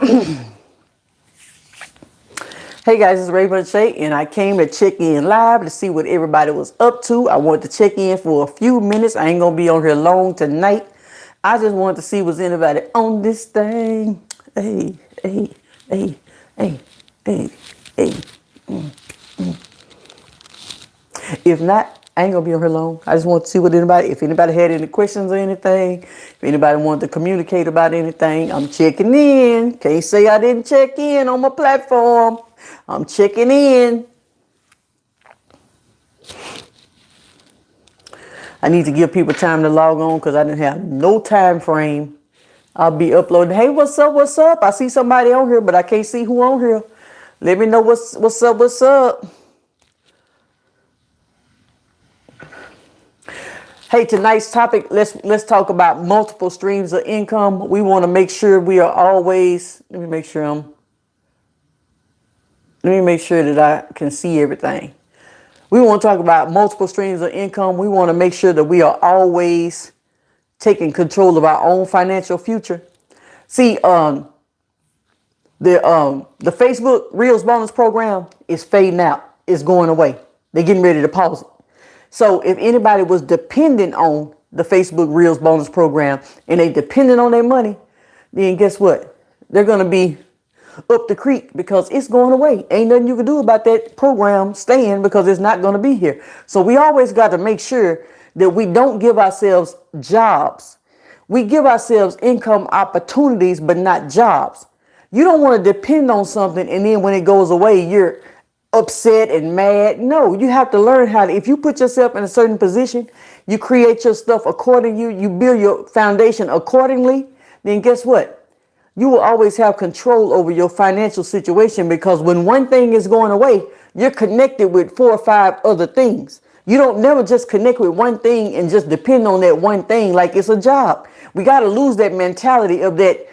Hey guys, it's Raevonshae, and I came to check in live to see what everybody was up to. I wanted to check in for a few minutes. I ain't gonna be on here long tonight. I just wanted to see was anybody on this thing. Hey, hey, hey, hey, hey, hey. If not, I ain't gonna be on here long. I just want to see what if anybody had any questions or anything, if anybody wanted to communicate about anything, I'm checking in. Can't say I didn't check in on my platform. I'm checking in. I need to give people time to log on because I didn't have no time frame. I'll be uploading. Hey, what's up? What's up? I see somebody on here, but I can't see who on here. Let me know what's up. What's up? Hey, tonight's topic, let's talk about multiple streams of income. We want to make sure we are always, let me make sure that I can see everything. We want to talk about multiple streams of income. We want to make sure that we are always taking control of our own financial future. See, the Facebook Reels bonus program is fading out. It's going away. They're getting ready to pause it. So if anybody was dependent on the Facebook Reels bonus program and they dependent on their money, then guess what? They're going to be up the creek because it's going away. Ain't nothing you can do about that program staying because it's not going to be here. So we always got to make sure that we don't give ourselves jobs. We give ourselves income opportunities, but not jobs. You don't want to depend on something and then when it goes away, you're upset and mad. No, you have to learn how to, if you put yourself in a certain position, you create your stuff accordingly, you build your foundation accordingly, then guess what? You will always have control over your financial situation because when one thing is going away, you're connected with 4 or 5 other things. You don't never just connect with one thing and just depend on that one thing like it's a job. We got to lose that mentality of that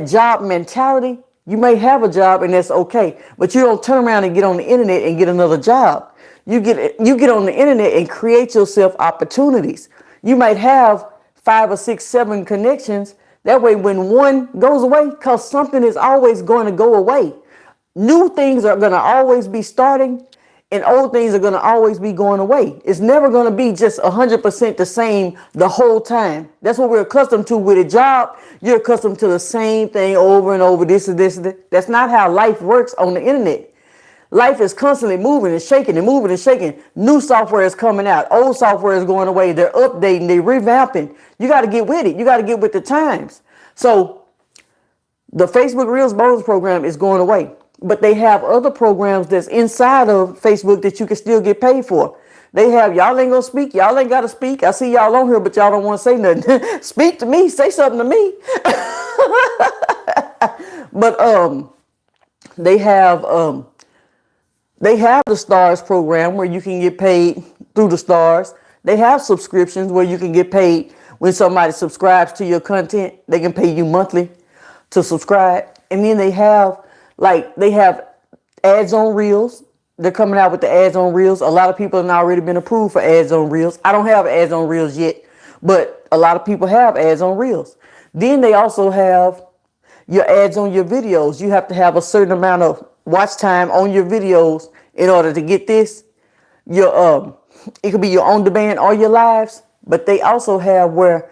job mentality. You may have a job and that's okay, but you don't turn around and get on the internet and get another job. You get on the internet and create yourself opportunities. You might have 5 or 6, 7 connections. That way, when one goes away, because something is always going to go away. New things are going to always be starting and old things are going to always be going away. It's never going to be just 100% the same the whole time. That's what we're accustomed to with a job. You're accustomed to the same thing over and over. This and this and this. That's not how life works on the internet. Life is constantly moving and shaking and moving and shaking. New software is coming out. Old software is going away. They're updating. They're revamping. You got to get with it. You got to get with the times. So the Facebook Reels bonus program is going away. But they have other programs that's inside of Facebook that you can still get paid for. They have, y'all ain't gonna speak. Y'all ain't got to speak. I see y'all on here, but y'all don't want to say nothing. Speak to me. Say something to me. But they have the stars program where you can get paid through the stars. They have subscriptions where you can get paid when somebody subscribes to your content. They can pay you monthly to subscribe. And then they have ads on Reels. They're coming out with the ads on Reels. A lot of people have already been approved for ads on Reels. I don't have ads on Reels yet, but a lot of people have ads on Reels. Then they also have your ads on your videos. You have to have a certain amount of watch time on your videos in order to get this. It could be your on demand or your lives, but they also have where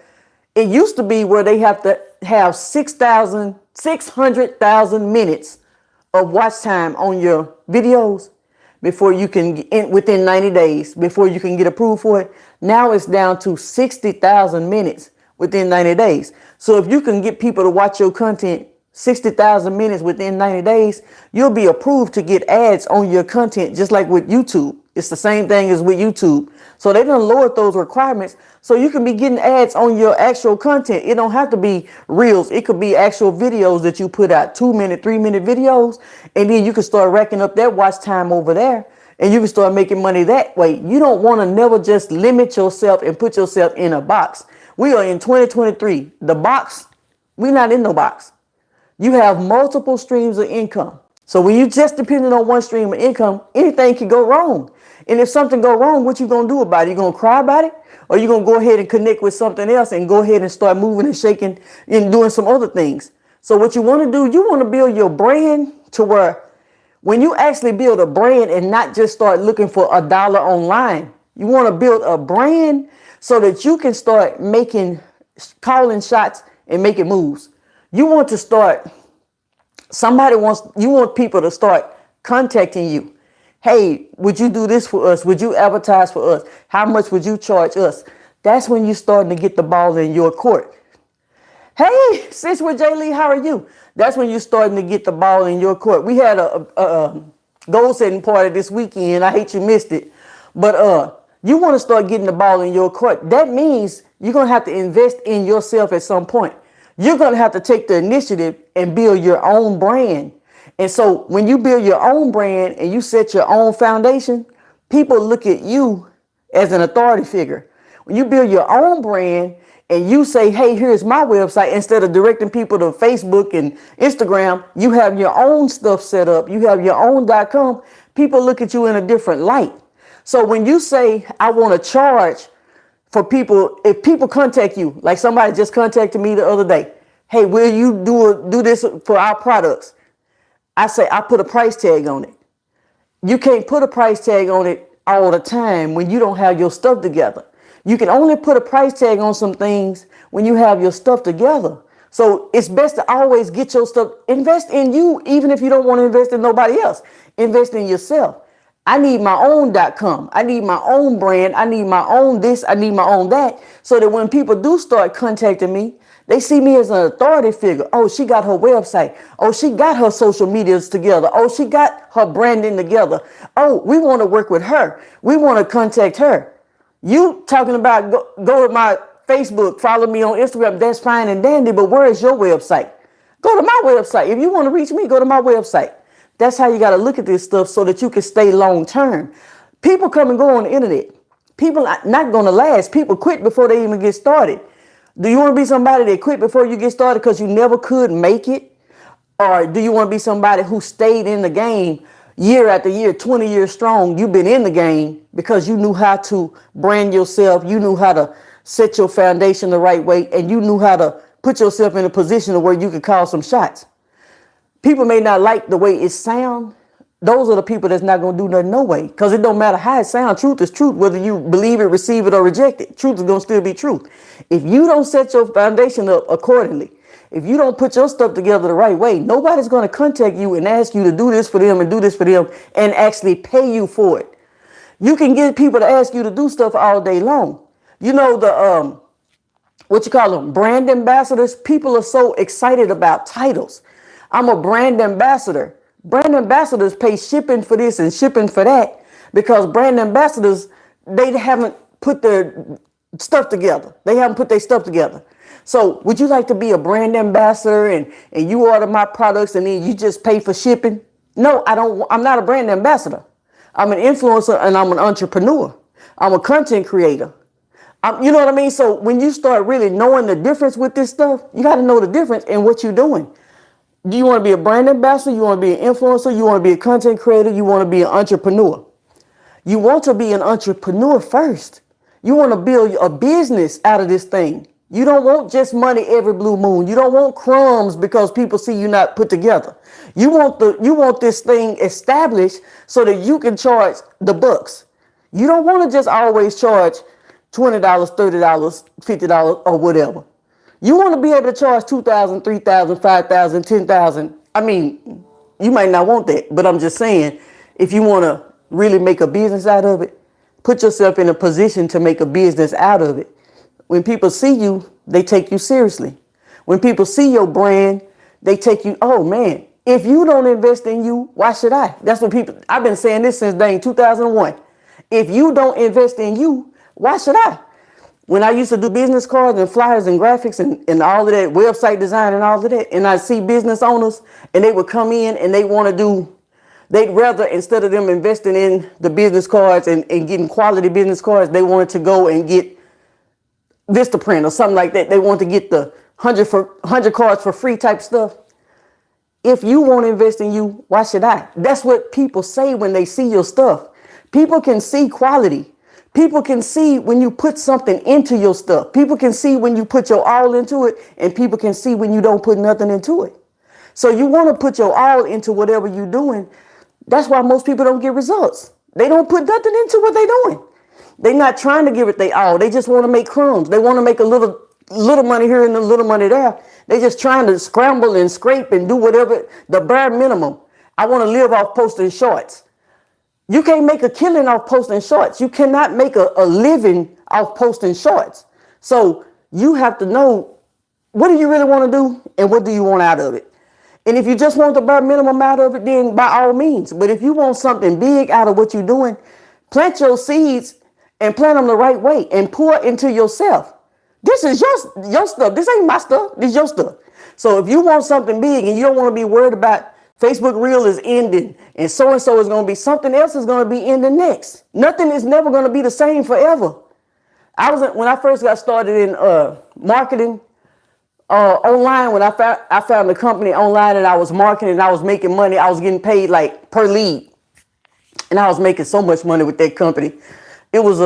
it used to be where they have to have 600,000 minutes of watch time on your videos before you can within 90 days before you can get approved for it. Now it's down to 60,000 minutes within 90 days. So if you can get people to watch your content 60,000 minutes within 90 days, you'll be approved to get ads on your content, just like with YouTube. It's the same thing as with YouTube. So they done lowered those requirements so you can be getting ads on your actual content. It don't have to be reels. It could be actual videos that you put out, 2-minute, 3-minute videos. And then you can start racking up that watch time over there and you can start making money that way. You don't want to never just limit yourself and put yourself in a box. We are in 2023. The box, we're not in no box. You have multiple streams of income. So when you just depending on one stream of income, anything can go wrong. And if something go wrong, what you gonna do about it? You gonna cry about it? Or you gonna go ahead and connect with something else and go ahead and start moving and shaking and doing some other things? So what you want to do, you want to build your brand to where when you actually build a brand and not just start looking for a dollar online, you want to build a brand so that you can start calling shots and making moves. You want to start, you want people to start contacting you. Hey, would you do this for us? Would you advertise for us? How much would you charge us? That's when you're starting to get the ball in your court. Hey, sis with Jay Lee, how are you? That's when you're starting to get the ball in your court. We had a goal setting party this weekend. I hate you missed it. But you want to start getting the ball in your court. That means you're going to have to invest in yourself at some point. You're going to have to take the initiative and build your own brand. And so when you build your own brand and you set your own foundation, people look at you as an authority figure. When you build your own brand and you say, hey, here's my website, instead of directing people to Facebook and Instagram, you have your own stuff set up. You have your own .com. People look at you in a different light. So when you say, I want to charge for people, if people contact you, like somebody just contacted me the other day, hey, will you do this for our products? I say, I put a price tag on it. You can't put a price tag on it all the time when you don't have your stuff together. You can only put a price tag on some things when you have your stuff together. So it's best to always get your stuff, invest in you, even if you don't want to invest in nobody else. Invest in yourself. I need my own .com. I need my own brand. I need my own this. I need my own that. So that when people do start contacting me, they see me as an authority figure. Oh, she got her website. Oh, she got her social medias together. Oh, she got her branding together. Oh, we want to work with her. We want to contact her. You talking about go to my Facebook, follow me on Instagram. That's fine and dandy, but where is your website? Go to my website. If you want to reach me, go to my website. That's how you got to look at this stuff so that you can stay long term. People come and go on the internet. People are not going to last. People quit before they even get started. Do you want to be somebody that quit before you get started because you never could make it? Or do you want to be somebody who stayed in the game year after year, 20 years strong? You've been in the game because you knew how to brand yourself. You knew how to set your foundation the right way. And you knew how to put yourself in a position where you could call some shots. People may not like the way it sounds. Those are the people that's not going to do nothing no way. Because it don't matter how it sounds. Truth is truth. Whether you believe it, receive it, or reject it. Truth is going to still be truth. If you don't set your foundation up accordingly, if you don't put your stuff together the right way, nobody's going to contact you and ask you to do this for them and do this for them and actually pay you for it. You can get people to ask you to do stuff all day long. You know, what you call them, brand ambassadors. People are so excited about titles. I'm a brand ambassador. Brand ambassadors pay shipping for this and shipping for that because brand ambassadors, they haven't put their stuff together. They haven't put their stuff together. So would you like to be a brand ambassador and you order my products and then you just pay for shipping? No, I don't. I'm not a brand ambassador. I'm an influencer and I'm an entrepreneur. I'm a content creator. You know what I mean? So when you start really knowing the difference with this stuff, you got to know the difference in what you're doing. Do you want to be a brand ambassador? You want to be an influencer? You want to be a content creator? You want to be an entrepreneur? You want to be an entrepreneur first. You want to build a business out of this thing. You don't want just money every blue moon. You don't want crumbs because people see you not put together. You want this thing established so that you can charge the bucks. You don't want to just always charge $20, $30, $50 or whatever. You want to be able to charge $2,000, $3,000, $5,000, $10,000. I mean, you might not want that, but I'm just saying, if you want to really make a business out of it, put yourself in a position to make a business out of it. When people see you, they take you seriously. When people see your brand, they take you, oh man, if you don't invest in you, why should I? That's what I've been saying this since 2001. If you don't invest in you, why should I? When I used to do business cards and flyers and graphics and all of that, website design and all of that, and I see business owners and they would come in and they'd rather, instead of them investing in the business cards and getting quality business cards, they wanted to go and get Vistaprint or something like that. They want to get the 100 cards for free type stuff. If you won't invest in you, why should I? That's what people say when they see your stuff. People can see quality. People can see when you put something into your stuff. People can see when you put your all into it, and people can see when you don't put nothing into it. So you want to put your all into whatever you're doing. That's why most people don't get results. They don't put nothing into what they're doing. They're not trying to give it their all. They just want to make crumbs. They want to make a little money here and a little money there. They're just trying to scramble and scrape and do whatever, the bare minimum. I want to live off posting shorts. You can't make a killing off posting shorts. You cannot make a living off posting shorts. So you have to know, what do you really want to do and what do you want out of it? And if you just want the bare minimum out of it, then by all means. But if you want something big out of what you're doing, plant your seeds and plant them the right way and pour into yourself. This is your stuff. This ain't my stuff. This is your stuff. So if you want something big and you don't want to be worried about Facebook Reel is ending and so is going to be, something else is going to be ending next. Nothing is never going to be the same forever. When I first got started in marketing online, when I found the company online and I was marketing and I was making money, I was getting paid like per lead. And I was making so much money with that company. It was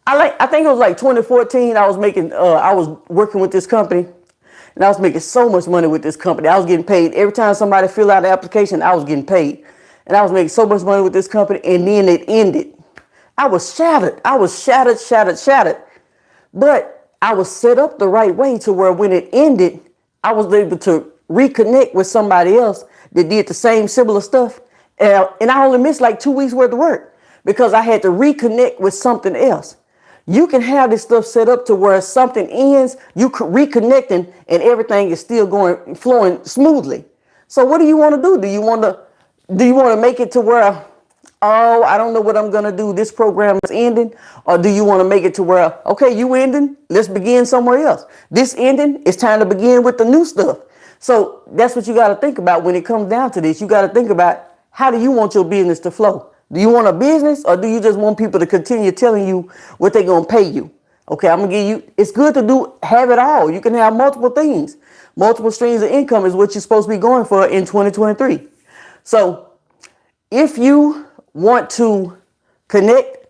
I think it was like 2014. I was working with this company, and I was making so much money with this company. I was getting paid every time somebody filled out an application. I was getting paid, and I was making so much money with this company. And then it ended. I was shattered. Shattered. But I was set up the right way to where when it ended, I was able to reconnect with somebody else that did the same similar stuff. And I only missed like 2 weeks worth of work because I had to reconnect with something else. You can have this stuff set up to where something ends, you reconnecting, and everything is still flowing smoothly. So what do you want to do? Do you want to make it to where, oh, I don't know what I'm going to do, this program is ending? Or do you want to make it to where, okay, you ending, let's begin somewhere else. This ending, it's time to begin with the new stuff. So that's what you got to think about when it comes down to this. You got to think about, how do you want your business to flow? Do you want a business, or do you just want people to continue telling you what they're going to pay you? Okay, I'm going to give you, it's good to have it all. You can have multiple things. Multiple streams of income is what you're supposed to be going for in 2023. So if you want to connect,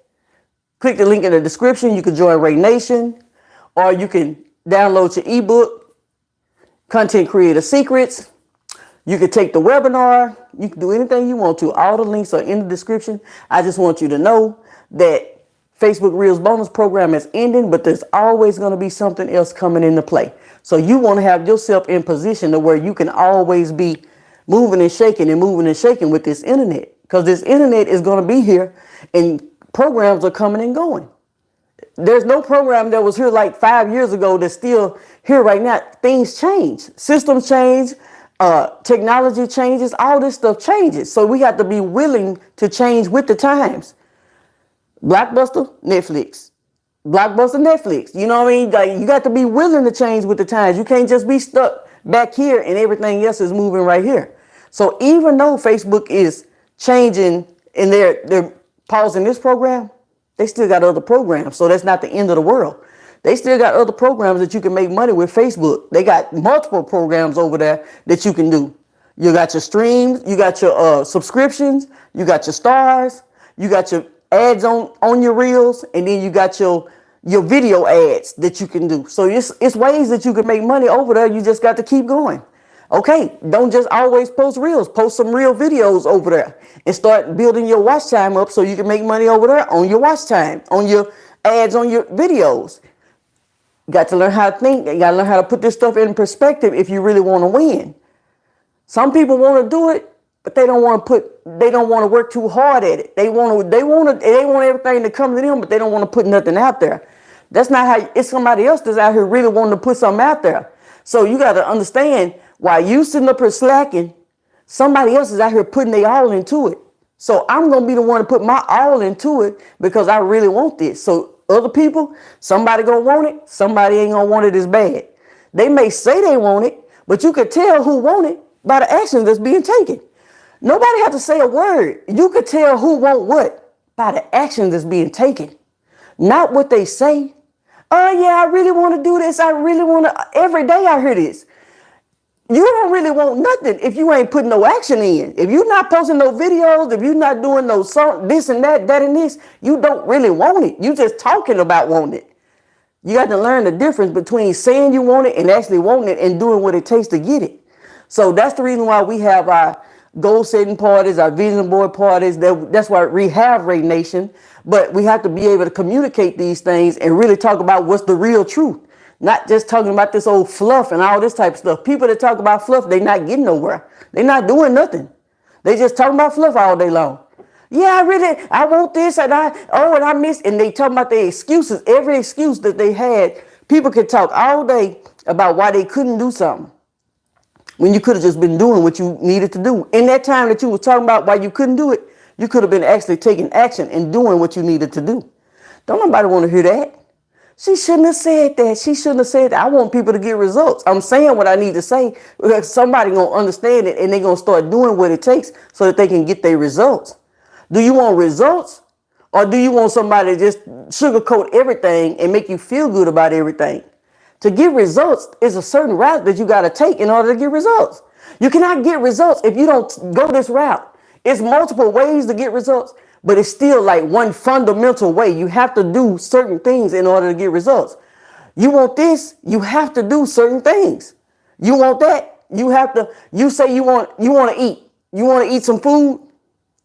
click the link in the description. You can join RAE Nation, or you can download your ebook, Content Creator Secrets. You can take the webinar. You can do anything you want to. All the links are in the description. I just want you to know that Facebook Reels bonus program is ending, but there's always going to be something else coming into play. So you want to have yourself in position to where you can always be moving and shaking with this internet, because this internet is going to be here and programs are coming and going. There's no program that was here like 5 years ago that's still here right now. Things change. Systems change. Technology changes, all this stuff changes. So we have to be willing to change with the times. Blockbuster, Netflix. You know what I mean? Like, you got to be willing to change with the times. You can't just be stuck back here and everything else is moving right here. So even though Facebook is changing and they're pausing this program, they still got other programs. So that's not the end of the world. They still got other programs that you can make money with Facebook. They got multiple programs over there that you can do. You got your streams, you got your subscriptions, you got your stars, you got your ads on your reels, and then you got your video ads that you can do. So it's ways that you can make money over there. You just got to keep going. Okay, don't just always post reels. Post some real videos over there and start building your watch time up so you can make money over there on your watch time, on your ads, on your videos. You got to learn how to think. You got to learn how to put this stuff in perspective if you really want to win. Some people want to do it, but they don't want to work too hard at it. They want everything to come to them, but they don't want to put nothing out there. That's not how. It's somebody else that's out here really wanting to put something out there. So you got to understand, while you sitting up here slacking, somebody else is out here putting their all into it. So I'm going to be the one to put my all into it because I really want this. So other people, somebody gonna want it, somebody ain't gonna want it as bad. They may say they want it, but you could tell who want it by the actions that's being taken. Nobody have to say a word. You could tell who want what by the actions that's being taken, not what they say. Oh yeah, I really want to do this. I really want to. Every day I hear this. You don't really want nothing if you ain't putting no action in. If you're not posting no videos, if you're not doing no song, this and that, that and this, you don't really want it. You just talking about wanting it. You got to learn the difference between saying you want it and actually wanting it and doing what it takes to get it. So that's the reason why we have our goal setting parties, our vision board parties. That's why we have RAE Nation. But we have to be able to communicate these things and really talk about what's the real truth. Not just talking about this old fluff and all this type of stuff. People that talk about fluff, they not getting nowhere. They're not doing nothing. They just talking about fluff all day long. Yeah, I want this and I missed. And they talking about their excuses. Every excuse that they had, people could talk all day about why they couldn't do something. When you could have just been doing what you needed to do. In that time that you were talking about why you couldn't do it, you could have been actually taking action and doing what you needed to do. Don't nobody want to hear that. She shouldn't have said that. She shouldn't have said that. I want people to get results. I'm saying what I need to say because somebody going to understand it and they're going to start doing what it takes so that they can get their results. Do you want results or do you want somebody to just sugarcoat everything and make you feel good about everything? To get results is a certain route that you got to take in order to get results. You cannot get results if you don't go this route. It's multiple ways to get results, but it's still like one fundamental way. You have to do certain things in order to get results. You want this, you have to do certain things. You want that, you say you want to eat. You want to eat some food,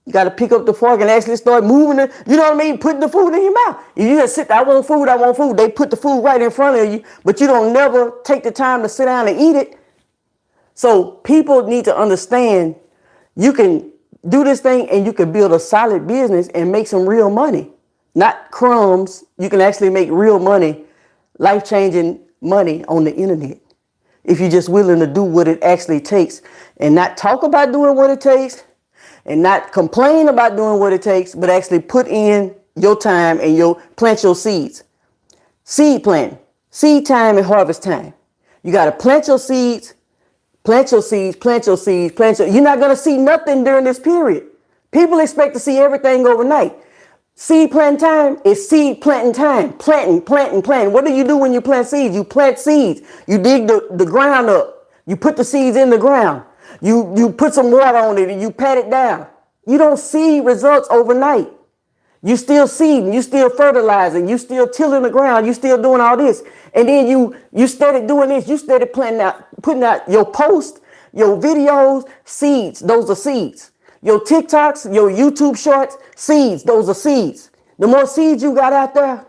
you got to pick up the fork and actually start moving it. You know what I mean? Putting the food in your mouth. If you just sit there, I want food. They put the food right in front of you, but you don't never take the time to sit down and eat it. So people need to understand you can do this thing and you can build a solid business and make some real money. Not crumbs. You can actually make real money, life-changing money on the internet. If you're just willing to do what it actually takes and not talk about doing what it takes and not complain about doing what it takes, but actually put in your time and plant your seeds. Seed planting, seed time and harvest time. You got to plant your seeds. Plant your seeds, plant your seeds, You're not going to see nothing during this period. People expect to see everything overnight. Seed planting time is seed planting time. Planting. What do you do when you plant seeds? You plant seeds. You dig the ground up. You put the seeds in the ground. You put some water on it and you pat it down. You don't see results overnight. You still seeding, you still fertilizing, you still tilling the ground, you still doing all this. And then you started doing this, you started putting out your posts, your videos, seeds, those are seeds. Your TikToks, your YouTube shorts, seeds, those are seeds. The more seeds you got out there,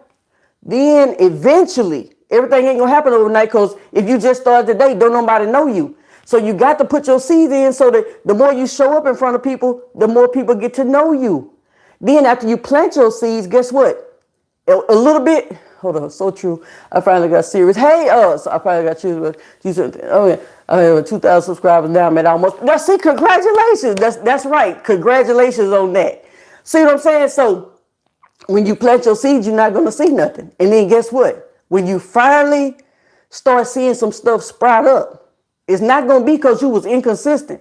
then eventually everything ain't gonna happen overnight because if you just started today, don't nobody know you. So you got to put your seeds in so that the more you show up in front of people, the more people get to know you. Then after you plant your seeds, guess what? A little bit. Hold on, so true. I finally got serious. Hey, so I finally got you. Oh yeah, I have 2,000 subscribers now, man. Almost. See, congratulations. That's right. Congratulations on that. See what I'm saying? So when you plant your seeds, you're not gonna see nothing. And then guess what? When you finally start seeing some stuff sprout up, it's not gonna be because you was inconsistent.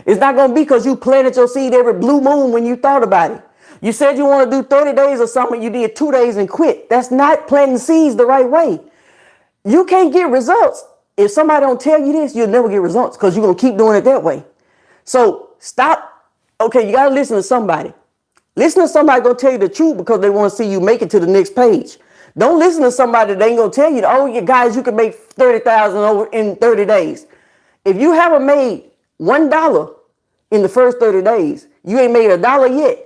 It's not gonna be because you planted your seed every blue moon when you thought about it. You said you want to do 30 days or something, you did 2 days and quit. That's not planting seeds the right way. You can't get results. If somebody don't tell you this, you'll never get results because you're going to keep doing it that way. So stop. Okay, you got to listen to somebody. Listen to somebody going to tell you the truth because they want to see you make it to the next page. Don't listen to somebody that ain't going to tell you, oh, you guys, you can make 30,000 over in 30 days. If you haven't made $1 in the first 30 days, you ain't made $1 yet.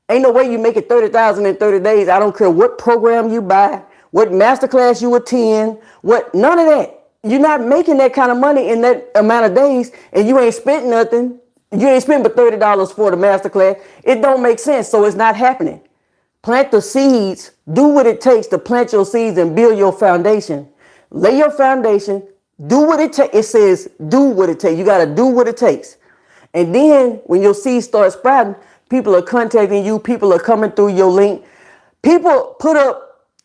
Ain't no way you make it 30,000 in 30 days. I don't care what program you buy, what masterclass you attend, none of that. You're not making that kind of money in that amount of days and you ain't spent nothing. You ain't spent but $30 for the masterclass. It don't make sense. So it's not happening. Plant the seeds. Do what it takes to plant your seeds and build your foundation. Lay your foundation. Do what it takes. It says do what it takes. You got to do what it takes. And then when your seeds start sprouting, people are contacting you. People are coming through your link. People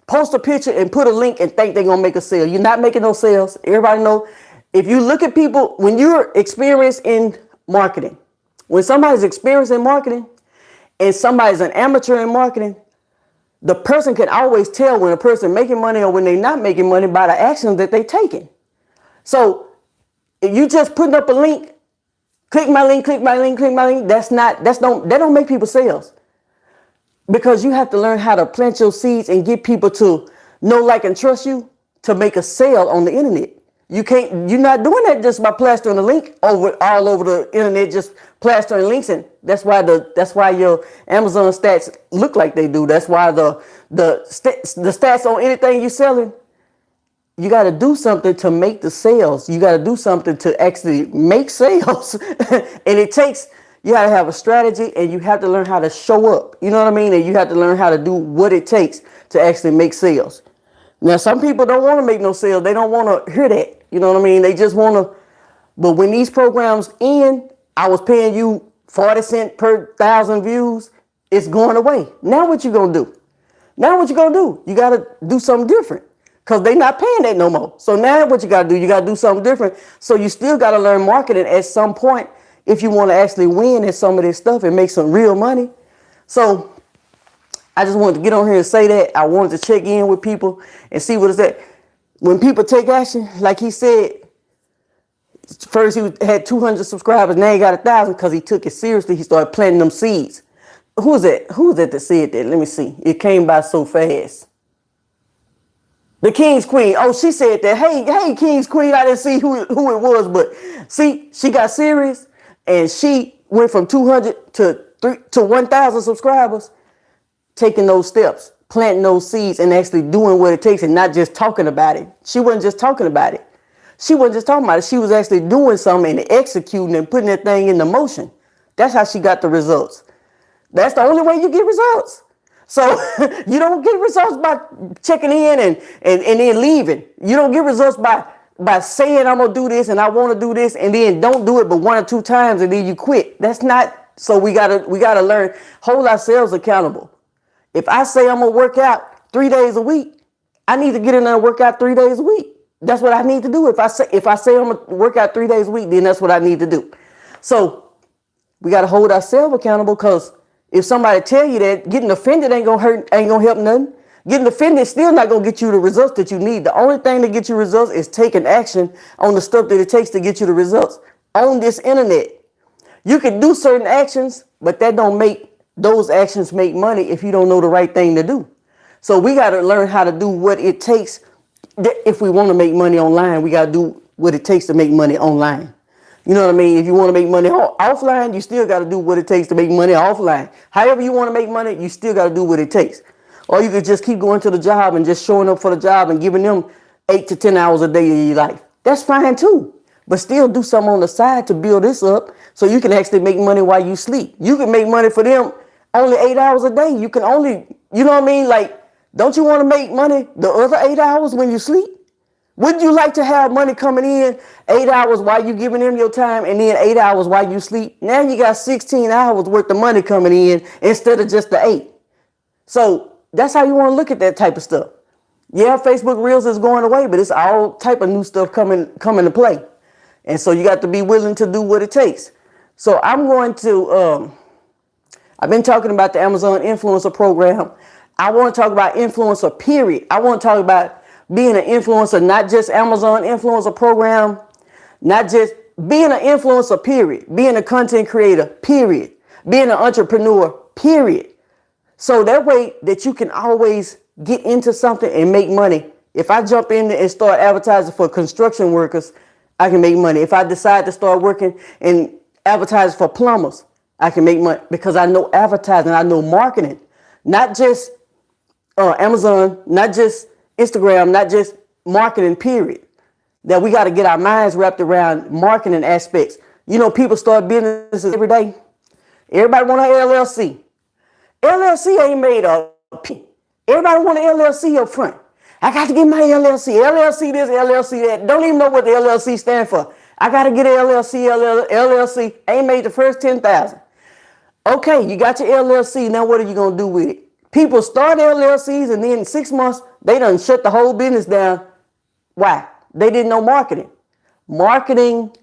post a picture and put a link and think they're going to make a sale. You're not making no sales. Everybody know. If you look at people, when you're experienced in marketing, when somebody's experienced in marketing and somebody's an amateur in marketing, the person can always tell when a person making money or when they're not making money by the actions that they're taking. So If you just putting up a link, click my link, click my link, click my link, that don't make people sales. Because you have to learn how to plant your seeds and get people to know, like, and trust you to make a sale on the internet. You're not doing that just by plastering a link all over the internet, just plastering links, and that's why your Amazon stats look like they do. That's why the stats on anything you're selling, you got to do something to make the sales. You got to do something to actually make sales. And you got to have a strategy, and you have to learn how to show up. You know what I mean? And you have to learn how to do what it takes to actually make sales. Now, some people don't want to make no sales. They don't want to hear that. You know what I mean? They just want to. But when these programs end, I was paying you 40 cents per 1,000 views. It's going away. Now what you going to do? Now what you going to do? You got to do something different, because they not paying that no more. So now what you got to do? You got to do something different. So you still got to learn marketing at some point if you want to actually win in some of this stuff and make some real money. So I just wanted to get on here and say that. I wanted to check in with people and see what is that. When people take action, like he said, first he had 200 subscribers, now he got 1,000 because he took it seriously. He started planting them seeds. Who was that? Who was that said that? Let me see. It came by so fast. The King's Queen. Oh, she said that. Hey, King's Queen. I didn't see who it was, but see, she got serious and she went from 200 to 1,000 subscribers, taking those steps, planting those seeds, and actually doing what it takes, and not just talking about it. She wasn't just talking about it. She wasn't just talking about it. She was actually doing something and executing and putting that thing into motion. That's how she got the results. That's the only way you get results. So you don't get results by checking in and then leaving. You don't get results by saying I'm gonna do this and I want to do this and then don't do it but 1 or 2 times and then you quit. That's not. So we gotta learn, hold ourselves accountable. If I say I'm gonna work out 3 days a week, I need to get in there and work out 3 days a week. That's what I need to do. If I say I'm gonna work out 3 days a week, then that's what I need to do. So we gotta hold ourselves accountable, because if somebody tell you that, getting offended ain't gonna help nothing. Getting offended is still not gonna get you the results that you need. The only thing to get you results is taking action on the stuff that it takes to get you the results on this internet. You can do certain actions, but that don't make those actions make money if you don't know the right thing to do. So we got to learn how to do what it takes. If we want to make money online, we got to do what it takes to make money online. You know what I mean? If you want to make money offline, you still got to do what it takes to make money offline. However you want to make money, you still got to do what it takes. Or you could just keep going to the job and just showing up for the job and giving them 8 to 10 hours a day of your life. That's fine too. But still do something on the side to build this up so you can actually make money while you sleep. You can make money for them only 8 hours a day. You can only, you know what I mean? Like, don't you want to make money the other 8 hours when you sleep? Wouldn't you like to have money coming in 8 hours while you giving them your time and then 8 hours while you sleep? Now you got 16 hours worth of money coming in instead of just the 8. So that's how you want to look at that type of stuff. Yeah, Facebook Reels is going away, but it's all type of new stuff coming to play. And so you got to be willing to do what it takes. So I'm going to, I've been talking about the Amazon influencer program. I want to talk about influencer, period. I want to talk about being an influencer, not just Amazon influencer program, not just being an influencer, period. Being a content creator, period. Being an entrepreneur, period. So that way that you can always get into something and make money. If I jump in and start advertising for construction workers, I can make money. If I decide to start working and advertising for plumbers, I can make money because I know advertising, I know marketing, not just Amazon, not just Instagram, not just marketing, period. That we got to get our minds wrapped around marketing aspects. You know, people start businesses every day. Everybody want an LLC. LLC ain't made a P. Everybody want an LLC up front. I got to get my LLC. LLC this, LLC that. Don't even know what the LLC stand for. I got to get an LLC. LLC ain't made the first 10,000. Okay, you got your LLC. Now what are you going to do with it? People start LLCs and then in 6 months, they done shut the whole business down. Why? They didn't know marketing. Marketing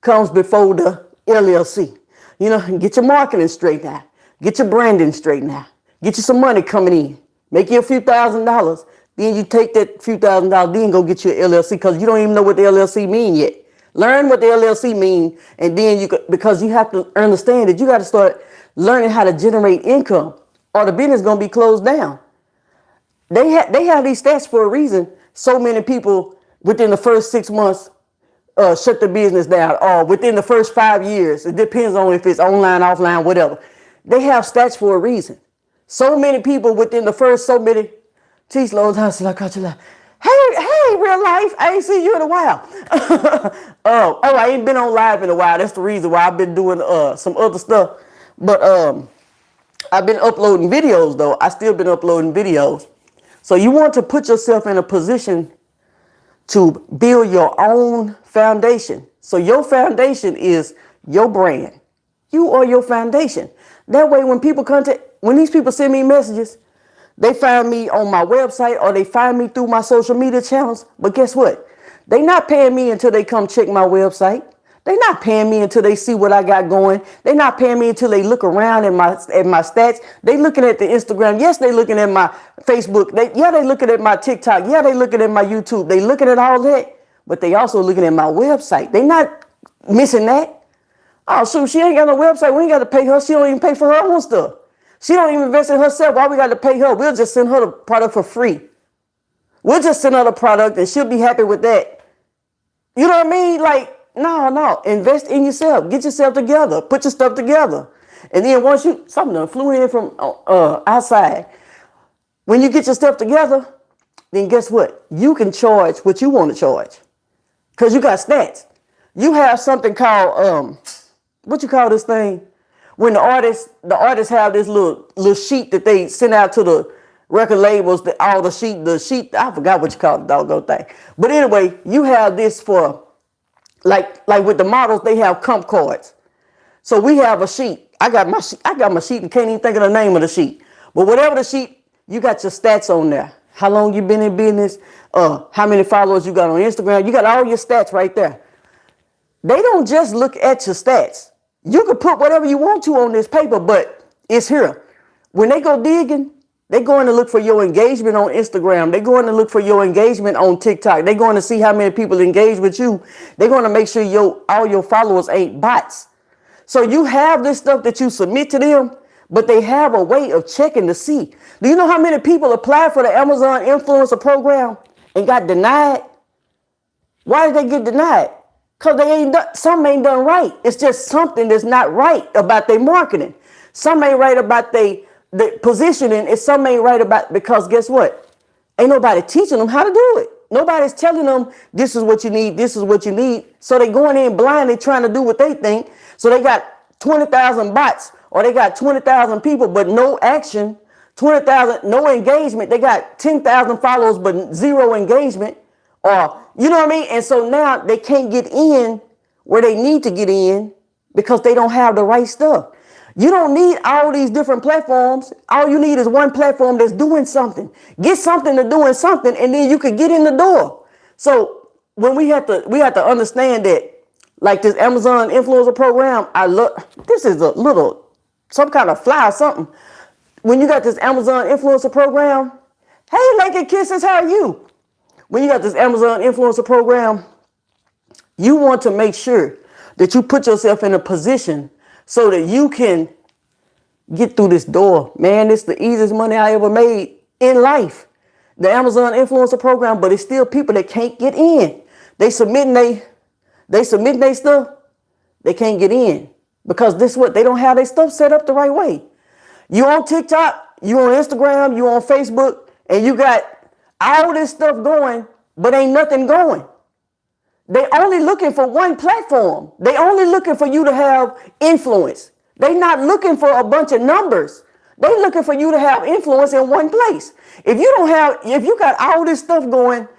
comes before the LLC. You know, get your marketing straight now. Get your branding straight now. Get you some money coming in. Make you a few $1,000s. Then you take that few $1,000s, then go get you an LLC because you don't even know what the LLC mean yet. Learn what the LLC mean, and then because you have to understand that you got to start learning how to generate income, or the business gonna be closed down. They have these stats for a reason. So many people within the first 6 months shut the business down, or within the first 5 years. It depends on if it's online, offline, whatever. They have stats for a reason. So many people within the first so many. Hey, real life. I ain't seen you in a while. I ain't been on live in a while. That's the reason why I've been doing some other stuff. But I've been uploading videos though. I still been uploading videos. So you want to put yourself in a position to build your own foundation. So your foundation is your brand. You are your foundation. That way when these people send me messages, they find me on my website or they find me through my social media channels. But guess what? They not paying me until they come check my website. They not paying me until they see what I got going. They not paying me until they look around at my stats. They looking at the Instagram. Yes, they looking at my Facebook. They looking at my TikTok. Yeah, they looking at my YouTube. They looking at all that. But they also looking at my website. They not missing that. Oh, shoot, she ain't got no website. We ain't got to pay her. She don't even pay for her own stuff. She don't even invest in herself. Why we got to pay her? We'll just send her the product for free. We'll just send her the product and she'll be happy with that. You know what I mean? Like, no. Invest in yourself. Get yourself together. Put your stuff together. And then once something done flew in from outside. When you get your stuff together, then guess what? You can charge what you want to charge. Because you got stats. You have something called, what you call this thing? When the artists have this little sheet that they send out to the record labels, the sheet, I forgot what you call the doggone thing. But anyway, you have this for, like with the models, they have comp cards. So we have a sheet. I got my sheet and can't even think of the name of the sheet. But whatever the sheet, you got your stats on there. How long you been in business, how many followers you got on Instagram. You got all your stats right there. They don't just look at your stats. You can put whatever you want to on this paper, but it's here. When they go digging, they're going to look for your engagement on Instagram. They're going to look for your engagement on TikTok. They're going to see how many people engage with you. They're going to make sure all your followers ain't bots. So you have this stuff that you submit to them, but they have a way of checking to see. Do you know how many people applied for the Amazon influencer program and got denied? Why did they get denied? Because some ain't done right. It's just something that's not right about their marketing. Some ain't right about the positioning. And some ain't right about, because guess what? Ain't nobody teaching them how to do it. Nobody's telling them this is what you need. This is what you need. So they going in blindly trying to do what they think. So they got 20,000 bots, or they got 20,000 people, but no action. 20,000, no engagement. They got 10,000 followers, but zero engagement. Or, you know what I mean? And so now they can't get in where they need to get in because they don't have the right stuff. You don't need all these different platforms. All you need is one platform that's doing something. Get something to doing something, and then you could get in the door. So when we have to understand that, like this Amazon influencer program, this is some kind of fly or something. When you got this Amazon influencer program, hey, Naked Kisses, how are you? When you got this Amazon influencer program, you want to make sure that you put yourself in a position so that you can get through this door. Man, it's the easiest money I ever made in life. The Amazon influencer program, but it's still people that can't get in. They submitting their stuff, they can't get in because they don't have their stuff set up the right way. You on TikTok, you on Instagram, you on Facebook, and you got all this stuff going, but ain't nothing going. They only looking for one platform. They only looking for you to have influence. They not looking for a bunch of numbers. They looking for you to have influence in one place. If you got all this stuff going,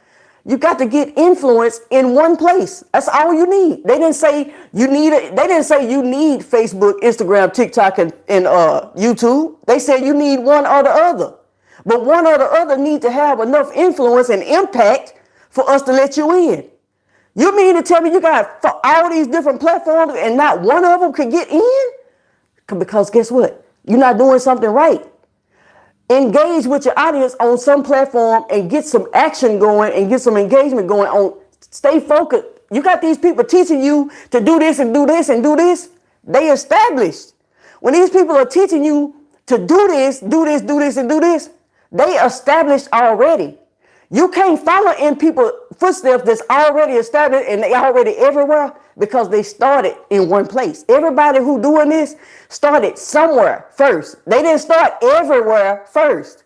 you got to get influence in one place. That's all you need. They didn't say you need Facebook, Instagram, TikTok, and YouTube. They said you need one or the other. But one or the other need to have enough influence and impact for us to let you in. You mean to tell me you got all these different platforms and not one of them could get in? Because guess what? You're not doing something right. Engage with your audience on some platform and get some action going and get some engagement going on. Stay focused. You got these people teaching you to do this and do this and do this. They established. When these people are teaching you to do this, do this, do this, and do this, they established already. You can't follow in people's footsteps that's already established and they already everywhere because they started in one place. Everybody who doing this started somewhere first. They didn't start everywhere first.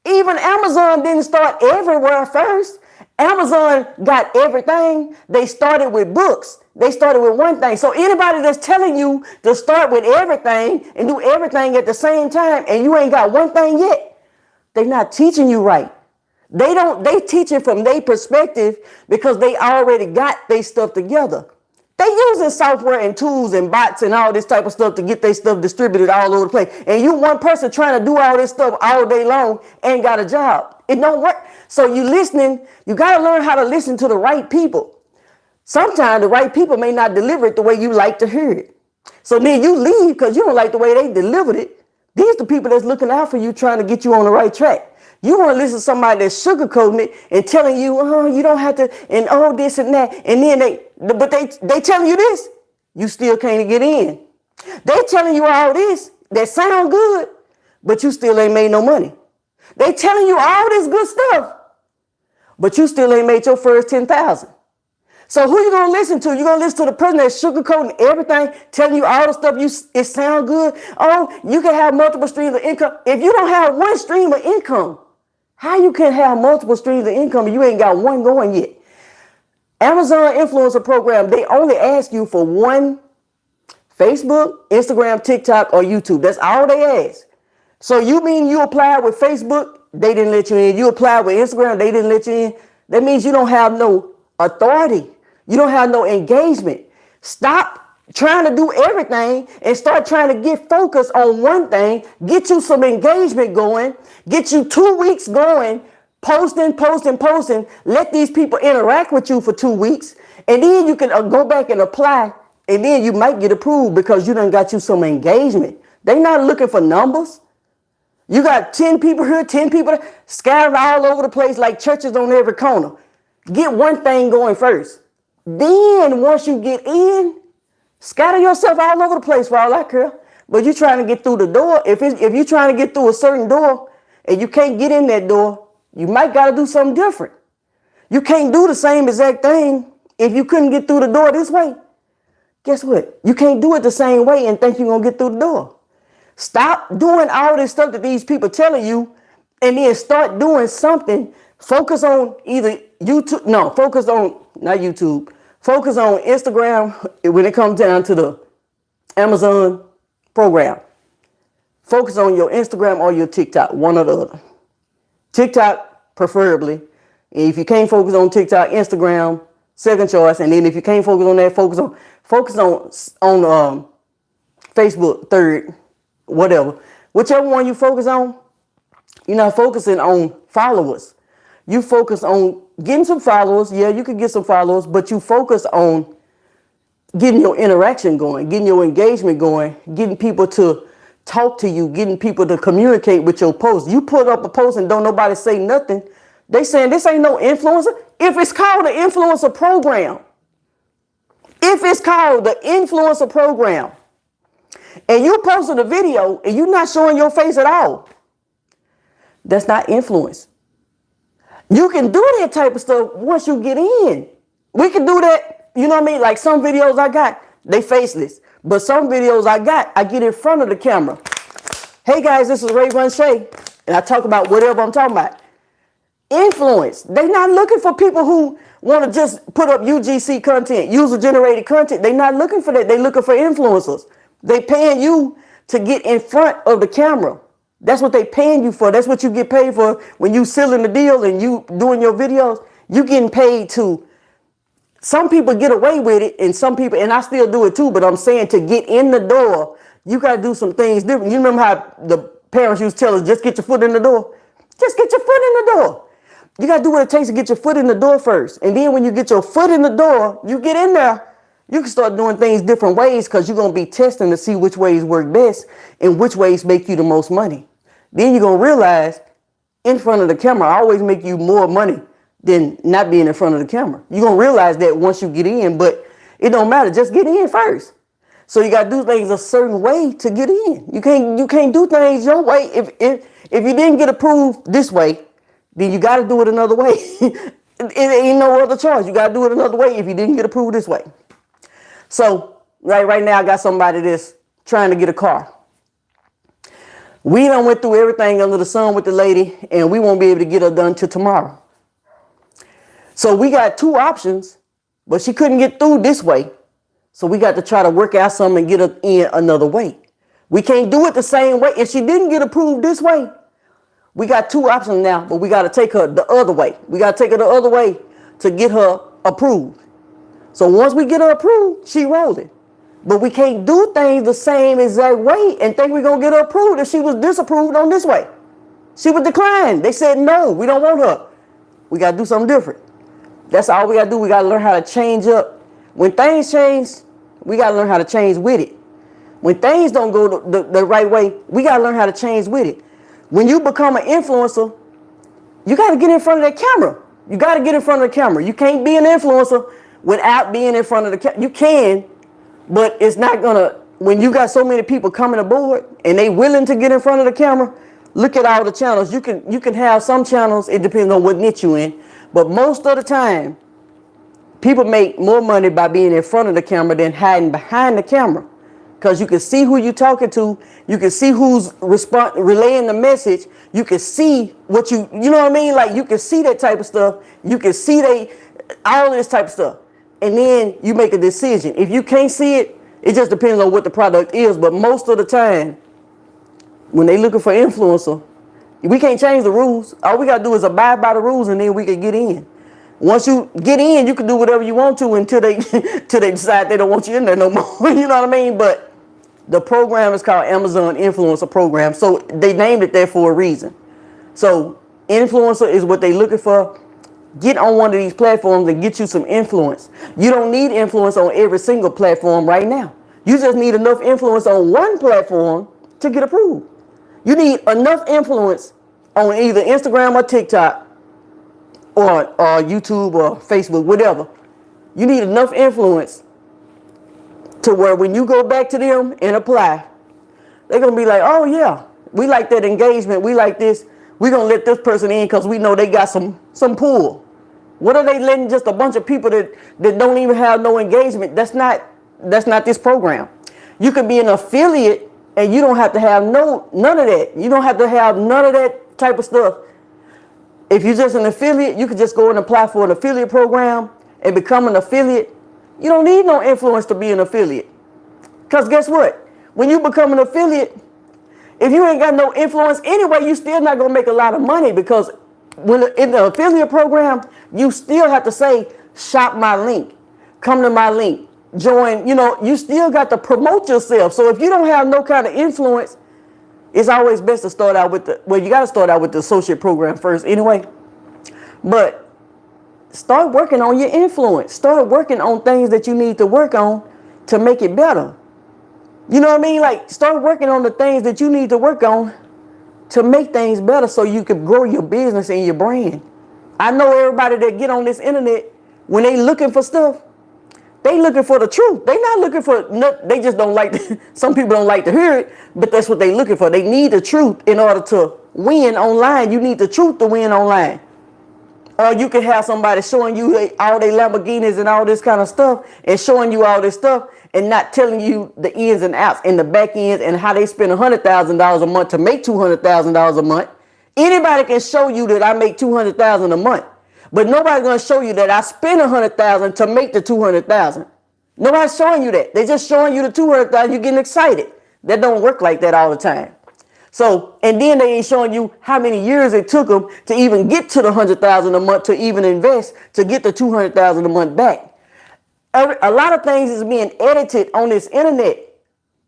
Even Amazon didn't start everywhere first. Amazon got everything. They started with books. They started with one thing. So anybody that's telling you to start with everything and do everything at the same time and you ain't got one thing yet, they're not teaching you right. They teach it from their perspective because they already got their stuff together. They using software and tools and bots and all this type of stuff to get their stuff distributed all over the place. And you one person trying to do all this stuff all day long ain't got a job. It don't work. So you listening, you got to learn how to listen to the right people. Sometimes the right people may not deliver it the way you like to hear it. So then you leave because you don't like the way they delivered it. These are the people that's looking out for you, trying to get you on the right track. You want to listen to somebody that's sugarcoating it and telling you, oh, you don't have to, and all this and that. And then they telling you this, you still can't get in. They telling you all this that sound good, but you still ain't made no money. They telling you all this good stuff, but you still ain't made your first 10,000. So who you gonna listen to? You gonna listen to the person that's sugarcoating everything, telling you all the stuff it sound good. Oh, you can have multiple streams of income. If you don't have one stream of income, how you can have multiple streams of income and you ain't got one going yet? Amazon influencer program, they only ask you for one: Facebook, Instagram, TikTok, or YouTube. That's all they ask. So you mean you applied with Facebook, they didn't let you in. You applied with Instagram, they didn't let you in. That means you don't have no authority. You don't have no engagement. Stop trying to do everything and start trying to get focused on one thing. Get you some engagement going. Get you 2 weeks going. Posting. Let these people interact with you for 2 weeks. And then you can go back and apply. And then you might get approved because you done got you some engagement. They not looking for numbers. You got 10 people here, 10 people there, scattered all over the place like churches on every corner. Get one thing going first. Then once you get in, scatter yourself all over the place for all I care. But you're trying to get through the door. If you're trying to get through a certain door and you can't get in that door, you might got to do something different. You can't do the same exact thing if you couldn't get through the door this way. Guess what? You can't do it the same way and think you're going to get through the door. Stop doing all this stuff that these people telling you and then start doing something. Focus on either YouTube. No, focus on not YouTube. Focus on Instagram when it comes down to the Amazon program. Focus on your Instagram or your TikTok, one or the other. TikTok preferably. And if you can't focus on TikTok, Instagram, second choice. And then if you can't focus on that, focus on Facebook, third, whatever. Whichever one you focus on, you're not focusing on followers. You focus on getting some followers. Yeah, you can get some followers, but you focus on getting your interaction going, getting your engagement going, getting people to talk to you, getting people to communicate with your post. You put up a post and don't nobody say nothing. They saying this ain't no influencer. If it's called the influencer program, and you posted a video and you're not showing your face at all, that's not influence. You can do that type of stuff once you get in. We can do that, you know what I mean? Like some videos I got, they faceless. But some videos I get in front of the camera. Hey guys, this is Raevonshae, and I talk about whatever I'm talking about. Influence. They're not looking for people who want to just put up UGC content, user-generated content. They're not looking for that. They're looking for influencers. They paying you to get in front of the camera. That's what they paying you for. That's what you get paid for when you sealing the deal and you doing your videos. You getting paid to. Some people get away with it, and some people, and I still do it too, but I'm saying to get in the door, you got to do some things different. You remember how the parents used to tell us, just get your foot in the door? Just get your foot in the door. You got to do what it takes to get your foot in the door first. And then when you get your foot in the door, you get in there, you can start doing things different ways because you're going to be testing to see which ways work best and which ways make you the most money. Then you're going to realize in front of the camera, I always make you more money than not being in front of the camera. You're going to realize that once you get in, but it don't matter. Just get in first. So you got to do things a certain way to get in. You can't do things your way. If you didn't get approved this way, then you got to do it another way. It ain't no other choice. You got to do it another way if you didn't get approved this way. So right now I got somebody that's trying to get a car. We done went through everything under the sun with the lady, and we won't be able to get her done till tomorrow. So we got two options, but she couldn't get through this way. So we got to try to work out something and get her in another way. We can't do it the same way. If she didn't get approved this way, we got two options now, but we got to take her the other way. We got to take her the other way to get her approved. So once we get her approved, she rolling. But we can't do things the same exact way and think we're going to get her approved if she was disapproved on this way. She was declined. They said, no, we don't want her. We got to do something different. That's all we got to do. We got to learn how to change up. When things change, we got to learn how to change with it. When things don't go the right way, we got to learn how to change with it. When you become an influencer, you got to get in front of that camera. You got to get in front of the camera. You can't be an influencer without being in front of the camera. You can, but it's not going to, when you got so many people coming aboard and they willing to get in front of the camera, look at all the channels. You can have some channels, it depends on what niche you in, but most of the time, people make more money by being in front of the camera than hiding behind the camera. Because you can see who you're talking to. You can see who's relaying the message. You can see what you know what I mean? Like you can see that type of stuff. You can see all of this type of stuff. And then you make a decision. If you can't see it, it just depends on what the product is. But most of the time, when they looking for influencer, we can't change the rules. All we got to do is abide by the rules and then we can get in. Once you get in, you can do whatever you want to until they decide they don't want you in there no more. You know what I mean? But the program is called Amazon Influencer Program. So they named it there for a reason. So influencer is what they looking for. Get on one of these platforms and get you some influence. You don't need influence on every single platform right now. You just need enough influence on one platform to get approved. You need enough influence on either Instagram or TikTok or YouTube or Facebook, whatever. You need enough influence to where when you go back to them and apply, they're going to be like, oh yeah, we like that engagement. We like this. We're going to let this person in because we know they got some pull. What are they letting just a bunch of people that don't even have no engagement? That's not this program. You could be an affiliate and you don't have to have none of that. You don't have to have none of that type of stuff. If you're just an affiliate, you could just go and apply for an affiliate program and become an affiliate. You don't need no influence to be an affiliate. Because guess what? When you become an affiliate, if you ain't got no influence anyway, you still not going to make a lot of money because when in the affiliate program, you still have to say, shop my link, come to my link, join, you still got to promote yourself. So if you don't have no kind of influence, it's always best to start out with you got to start out with the associate program first anyway. But start working on your influence. Start working on things that you need to work on to make it better. You know what I mean? Like start working on the things that you need to work on to make things better so you can grow your business and your brand. I know everybody that get on this internet, when they looking for stuff, they looking for the truth. They not looking for, they just don't like, some people don't like to hear it, but that's what they looking for. They need the truth in order to win online. You need the truth to win online. Or you can have somebody showing you all their Lamborghinis and all this kind of stuff and showing you all this stuff and not telling you the ins and outs and the back ends and how they spend $100,000 a month to make $200,000 a month. Anybody can show you that I make $200,000 a month, but nobody's going to show you that I spend $100,000 to make the $200,000. Nobody's showing you that. They're just showing you the $200,000. You're getting excited. That don't work like that all the time. So, and then they ain't showing you how many years it took them to even get to the $100,000 a month to even invest to get the $200,000 a month back. A lot of things is being edited on this internet.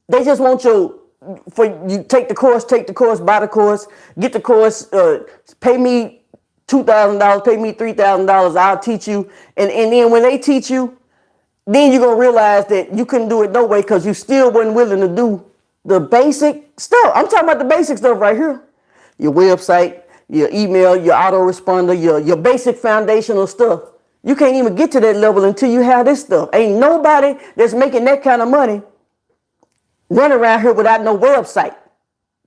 They just want you take the course, buy the course, get the course, pay me $2,000, pay me $3,000, I'll teach you. And then when they teach you, then you're going to realize that you couldn't do it no way because you still wasn't willing to do the basic stuff. I'm talking about the basic stuff right here. Your website, your email, your autoresponder, your basic foundational stuff. You can't even get to that level until you have this stuff. Ain't nobody that's making that kind of money running around here without no website.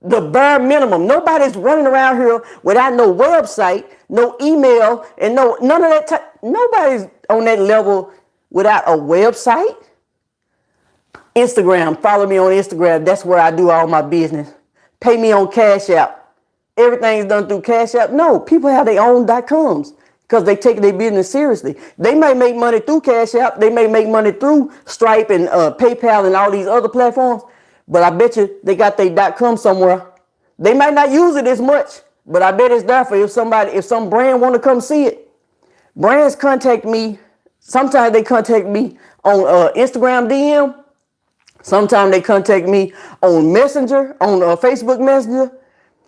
The bare minimum. Nobody's running around here without no website, no email, and none of that. Nobody's on that level without a website. Instagram. Follow me on Instagram. That's where I do all my business. Pay me on Cash App. Everything's done through Cash App. No, people have their own .coms because they take their business seriously. They may make money through Cash App. They may make money through Stripe and PayPal and all these other platforms. But I bet you they got their .com somewhere. They might not use it as much, but I bet it's there for if some brand want to come see it. Brands contact me. Sometimes they contact me on Instagram DM. Sometimes they contact me on Messenger, on Facebook Messenger.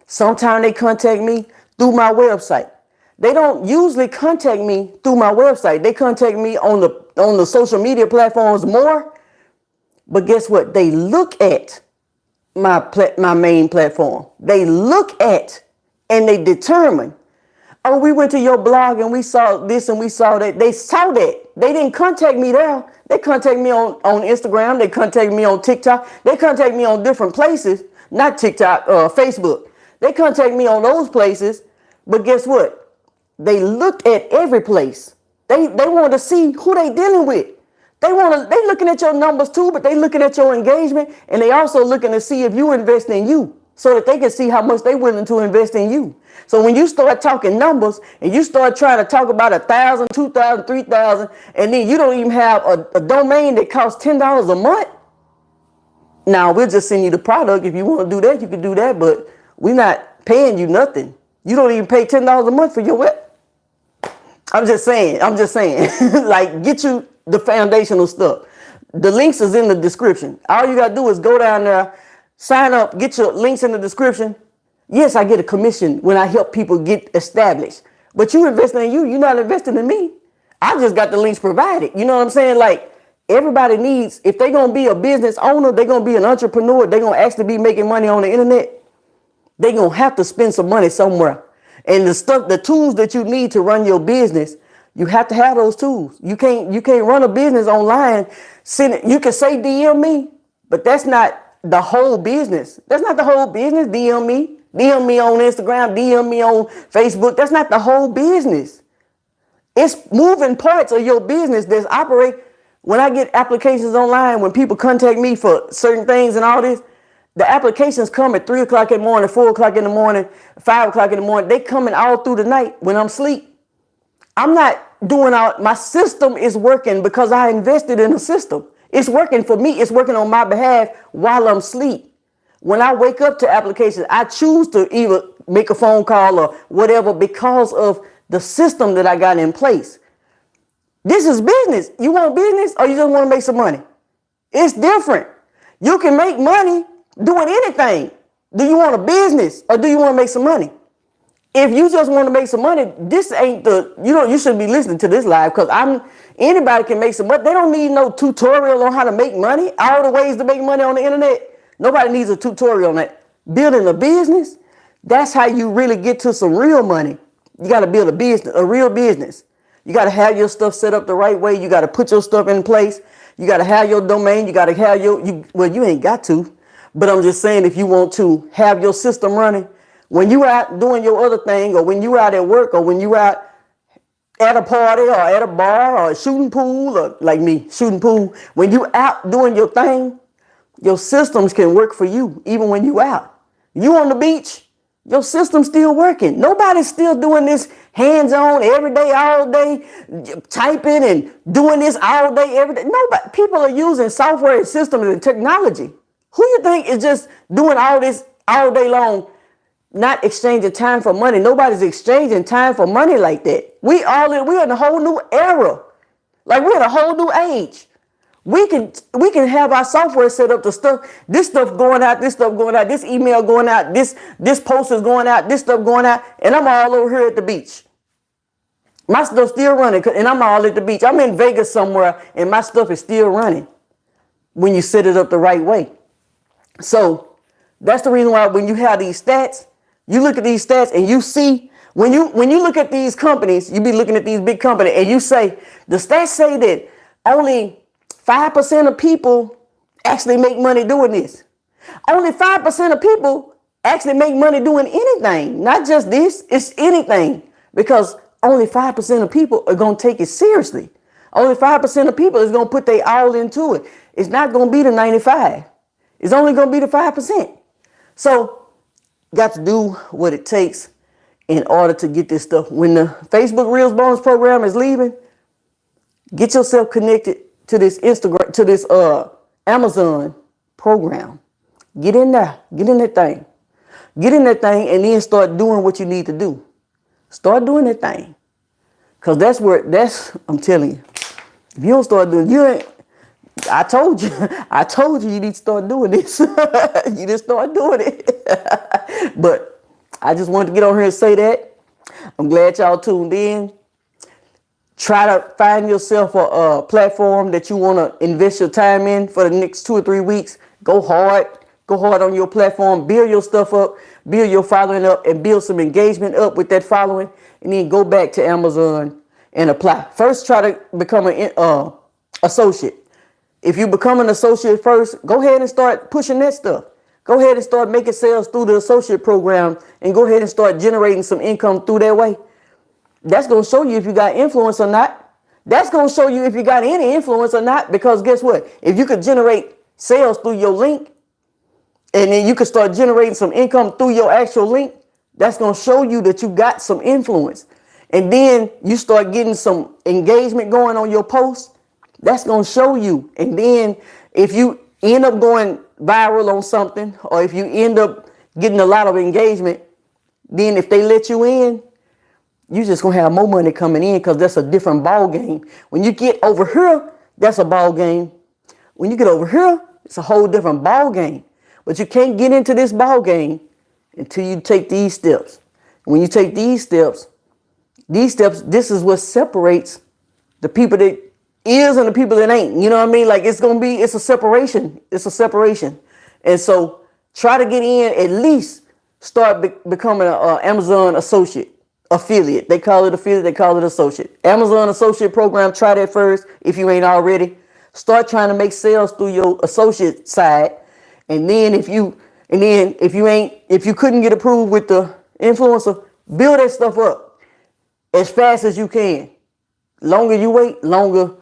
Sometimes they contact me through my website. They don't usually contact me through my website. They contact me on the social media platforms more. But guess what? They look at my main platform. They look at and they determine, oh, we went to your blog and we saw this and we saw that. They saw that. They didn't contact me there. They contact me on Instagram. They contact me on TikTok. They contact me on different places. Not TikTok, Facebook. They contact me on those places. But guess what? They looked at every place. They want to see who they dealing with. They looking at your numbers too, but they looking at your engagement, and they also looking to see if you invest in you so that they can see how much they willing to invest in you. So when you start talking numbers and you start trying to talk about 1,000, 2,000, 3,000, and then you don't even have a domain that costs $10 a month. Now we'll just send you the product. If you want to do that, you can do that, but we're not paying you nothing. You don't even pay $10 a month for your web. I'm just saying, like, get you the foundational stuff. The links is in the description. All you got to do is go down there, sign up, get your links in the description. Yes, I get a commission when I help people get established. But you investing in you, you're not investing in me. I just got the links provided. You know what I'm saying? Like, everybody needs, if they're going to be a business owner, they're going to be an entrepreneur, they're going to actually be making money on the internet, they're going to have to spend some money somewhere. And the tools that you need to run your business, you have to have those tools. You can't run a business online. You can say DM me, but that's not the whole business. That's not the whole business. DM me on Instagram, DM me on Facebook. That's not the whole business. It's moving parts of your business that's operate. When I get applications online, when people contact me for certain things and all this, the applications come at 3 o'clock in the morning, 4 o'clock in the morning, 5 o'clock in the morning. They coming all through the night when I'm asleep. I'm not doing my system is working because I invested in a system. It's working for me. It's working on my behalf while I'm asleep. When I wake up to applications, I choose to either make a phone call or whatever because of the system that I got in place. This is business. You want business or you just want to make some money? It's different. You can make money doing anything. Do you want a business or do you want to make some money? If you just want to make some money, this ain't you shouldn't be listening to this live because anybody can make some money. They don't need no tutorial on how to make money. All the ways to make money on the internet. Nobody needs a tutorial on that. Building a business, that's how you really get to some real money. You got to build a real business. You got to have your stuff set up the right way. You got to put your stuff in place. You got to have your domain. You got to have you ain't got to. But I'm just saying, if you want to have your system running, when you out doing your other thing, or when you out at work, or when you out at a party, or at a bar, or a shooting pool, or like me, shooting pool, when you out doing your thing, your systems can work for you, even when you out. You on the beach, your system's still working. Nobody's still doing this hands-on every day, all day, typing and doing this all day, every day. Nobody. People are using software and systems and technology. Who you think is just doing all this all day long, not exchanging time for money? Nobody's exchanging time for money like that. We're in a whole new era. Like, we're in a whole new age. We can have our software set up to this stuff going out, this stuff going out, this email going out, this post is going out, this stuff going out, and I'm all over here at the beach. My stuff's still running, and I'm all at the beach. I'm in Vegas somewhere, and my stuff is still running when you set it up the right way. So that's the reason why when you have these stats, You look at these stats and you see, when you look at these companies, you be looking at these big companies and you say, the stats say that only 5% of people actually make money doing this. Only 5% of people actually make money doing anything. Not just this, it's anything. Because only 5% of people are going to take it seriously. Only 5% of people is going to put their all into it. It's not going to be the 95. It's only going to be the 5%. So, got to do what it takes in order to get this stuff. When the Facebook Reels bonus program is leaving, get yourself connected to this Instagram, to this Amazon program. Get in there. Get in that thing. Get in that thing and then start doing what you need to do. Start doing that thing. Because I'm telling you, if you don't start doing, I told you you need to start doing this. You just start doing it. But I just wanted to get on here and say that. I'm glad y'all tuned in. Try to find yourself a platform that you want to invest your time in for the next 2 or 3 weeks. Go hard. Go hard on your platform. Build your stuff up. Build your following up and build some engagement up with that following. And then go back to Amazon and apply. First, try to become an associate. If you become an associate first, go ahead and start pushing that stuff. Go ahead and start making sales through the associate program and go ahead and start generating some income through that way. That's going to show you if you got influence or not. That's going to show you if you got any influence or not, because guess what? If you could generate sales through your link and then you could start generating some income through your actual link, that's going to show you that you got some influence. And then you start getting some engagement going on your post. That's going to show you. And then if you end up going viral on something, or if you end up getting a lot of engagement, then if they let you in, you just going to have more money coming in, because that's a different ball game. When you get over here, that's a ball game. When you get over here, it's a whole different ball game. But you can't get into this ball game until you take these steps. When you take these steps, this is what separates the people that is and the people that ain't. You know what I mean? Like it's a separation. It's a separation. And so try to get in, at least start becoming an Amazon associate, affiliate. They call it affiliate, they call it associate. Amazon associate program, try that first if you ain't already. Start trying to make sales through your associate side. And then if you couldn't get approved with the influencer, build that stuff up as fast as you can. Longer you wait, longer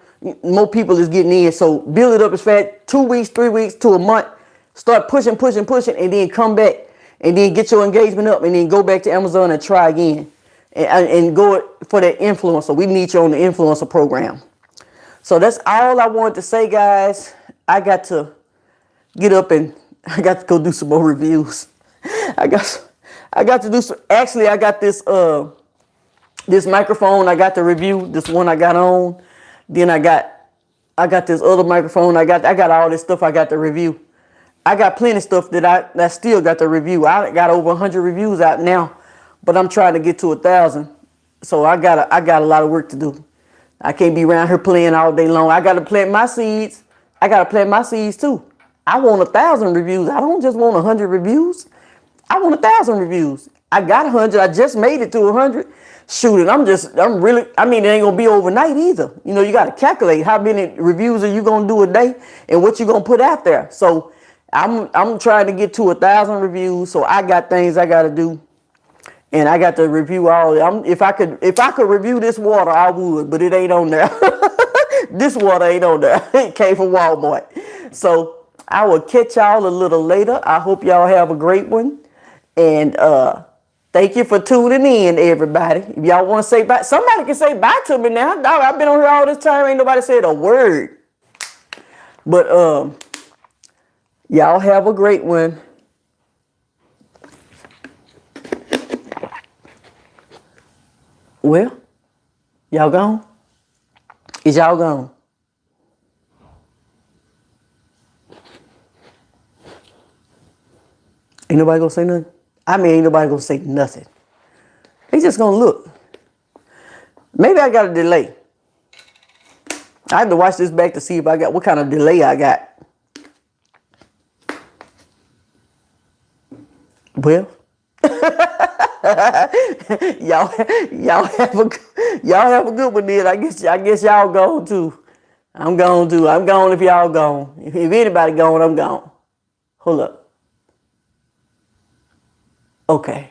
more people is getting in. So build it up as fast, 2 weeks, 3 weeks to a month. Start pushing, and then come back and then get your engagement up and then go back to Amazon and try again. And go for that influencer. We need you on the influencer program. So that's all I wanted to say, guys. I got to get up and I got to go do some more reviews. I got to do some, actually I got this this microphone I got to review, this one I got on. Then I got this other microphone. I got all this stuff I got to review. I got plenty of stuff that I still got to review. I got over 100 reviews out now, but I'm trying to get to 1,000. So I got a lot of work to do. I can't be around here playing all day long. I got to plant my seeds. I got to plant my seeds too. I want 1,000 reviews. I don't just want 100 reviews. I want 1,000 reviews. I got 100. I just made it to 100. Shoot, and I mean, it ain't gonna be overnight either. You know, you got to calculate how many reviews are you gonna do a day and what you gonna put out there. So I'm trying to get to 1,000 reviews. So I got things I got to do, and I got to review all. If I could review this water, I would, but it ain't on there. This water ain't on there. It came from Walmart. So I will catch y'all a little later. I hope y'all have a great one, and thank you for tuning in, everybody. If y'all want to say bye, somebody can say bye to me now. Dog, I've been on here all this time. Ain't nobody said a word. But y'all have a great one. Well, y'all gone? Is y'all gone? Ain't nobody gonna say nothing? I mean, ain't nobody gonna say nothing. They just gonna look. Maybe I got a delay. I have to watch this back to see if I got what kind of delay I got. Well, y'all, y'all have a good one then. I guess y'all gone too. I'm gone too. I'm gone if y'all gone. If anybody gone, I'm gone. Hold up. Okay.